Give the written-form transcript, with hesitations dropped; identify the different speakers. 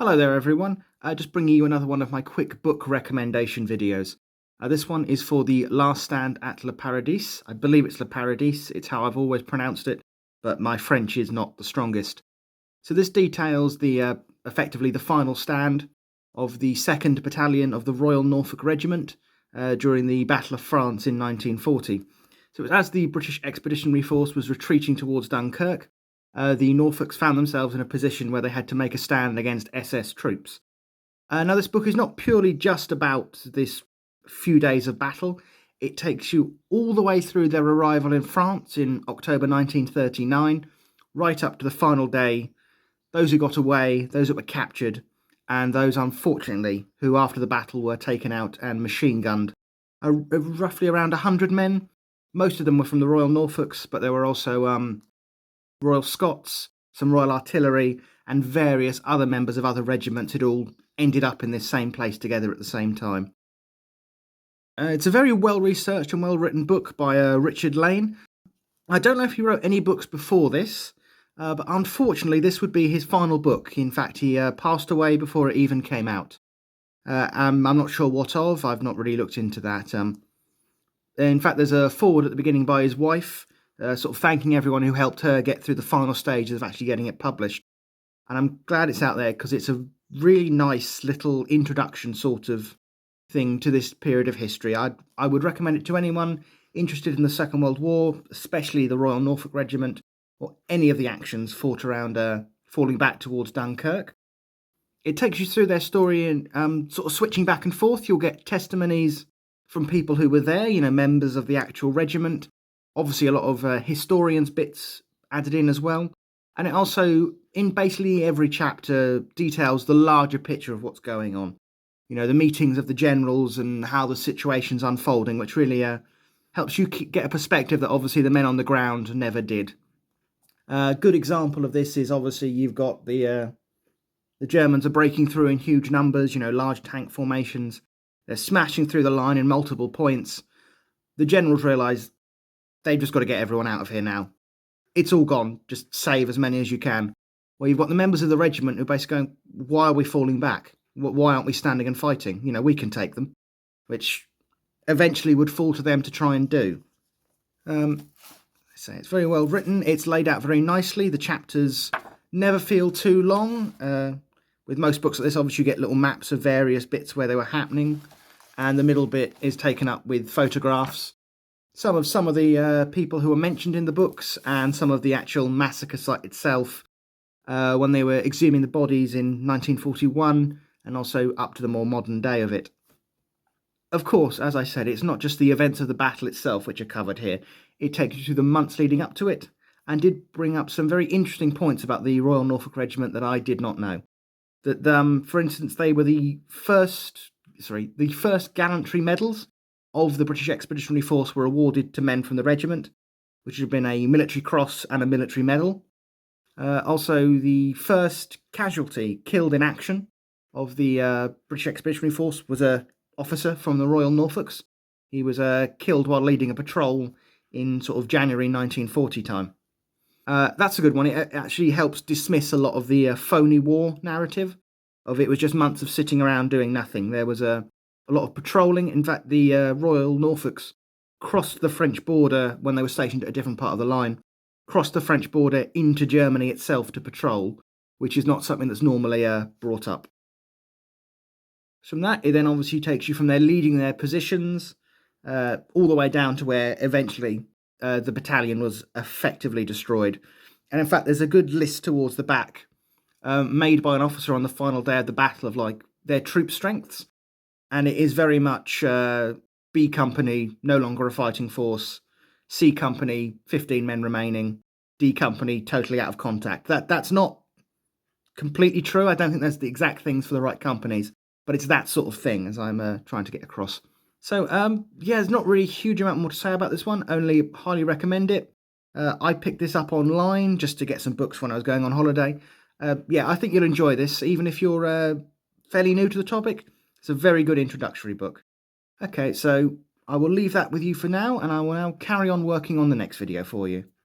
Speaker 1: Hello there everyone, just bringing you another one of my quick book recommendation videos. This one is for the last Stand at Le Paradis. I believe it's Le Paradis, it's how I've always pronounced it, but my French is not the strongest. So this details effectively the final stand of the 2nd Battalion of the Royal Norfolk Regiment during the Battle of France in 1940. So as the British Expeditionary Force was retreating towards Dunkirk, the Norfolks found themselves in a position where they had to make a stand against SS troops. Now, this book is not purely just about this few days of battle. It takes you all the way through their arrival in France in October 1939, right up to the final day, those who got away, those that were captured, and those, unfortunately, who after the battle were taken out and machine-gunned. Roughly around 100 men. Most of them were from the Royal Norfolks, but there were also Royal Scots, some Royal Artillery, and various other members of other regiments had all ended up in this same place together at the same time. It's a very well-researched and well-written book by Richard Lane. I don't know if he wrote any books before this, but unfortunately this would be his final book. In fact, he passed away before it even came out. I'm not sure what of, I've not really looked into that. In fact, there's a foreword at the beginning by his wife, sort of thanking everyone who helped her get through the final stages of actually getting it published. And I'm glad it's out there because it's a really nice little introduction sort of thing to this period of history. I would recommend it to anyone interested in the Second World War, especially the Royal Norfolk Regiment, or any of the actions fought around falling back towards Dunkirk. It takes you through their story and sort of switching back and forth. You'll get testimonies from people who were there, members of the actual regiment. Obviously, a lot of historians' bits added in as well. And it also, in basically every chapter, details the larger picture of what's going on. The meetings of the generals and how the situation's unfolding, which really helps you get a perspective that obviously the men on the ground never did. A good example of this is obviously you've got the Germans are breaking through in huge numbers, large tank formations. They're smashing through the line in multiple points. The generals realise they've just got to get everyone out of here now. It's all gone. Just save as many as you can. Well, you've got the members of the regiment who are basically going, why are we falling back? Why aren't we standing and fighting? We can take them. Which eventually would fall to them to try and do. So it's very well written. It's laid out very nicely. The chapters never feel too long. With most books like this, obviously you get little maps of various bits where they were happening. And the middle bit is taken up with photographs. Some of the people who are mentioned in the books and some of the actual massacre site itself when they were exhuming the bodies in 1941 and also up to the more modern day of it. Of course, as I said, it's not just the events of the battle itself which are covered here. It takes you through the months leading up to it and did bring up some very interesting points about the Royal Norfolk Regiment that I did not know. That, for instance, they were the first gallantry medals of the British Expeditionary Force were awarded to men from the regiment, which had been a military cross and a military medal. Also, the first casualty killed in action of the British Expeditionary Force was an officer from the Royal Norfolks. He was killed while leading a patrol in sort of January 1940 time. That's a good one. It actually helps dismiss a lot of the phony war narrative of it was just months of sitting around doing nothing. There was a lot of patrolling. In fact, the Royal Norfolks crossed the French border when they were stationed at a different part of the line, crossed the French border into Germany itself to patrol, which is not something that's normally brought up. From that, it then obviously takes you from their leading their positions all the way down to where eventually the battalion was effectively destroyed. And in fact, there's a good list towards the back made by an officer on the final day of the battle of like their troop strengths. And it is very much B Company, no longer a fighting force. C Company, 15 men remaining. D Company, totally out of contact. That's not completely true. I don't think that's the exact things for the right companies. But it's that sort of thing, as I'm trying to get across. So, yeah, there's not really a huge amount more to say about this one. Only highly recommend it. I picked this up online just to get some books when I was going on holiday. Yeah, I think you'll enjoy this, even if you're fairly new to the topic. It's a very good introductory book. Okay, so I will leave that with you for now, and I will now carry on working on the next video for you.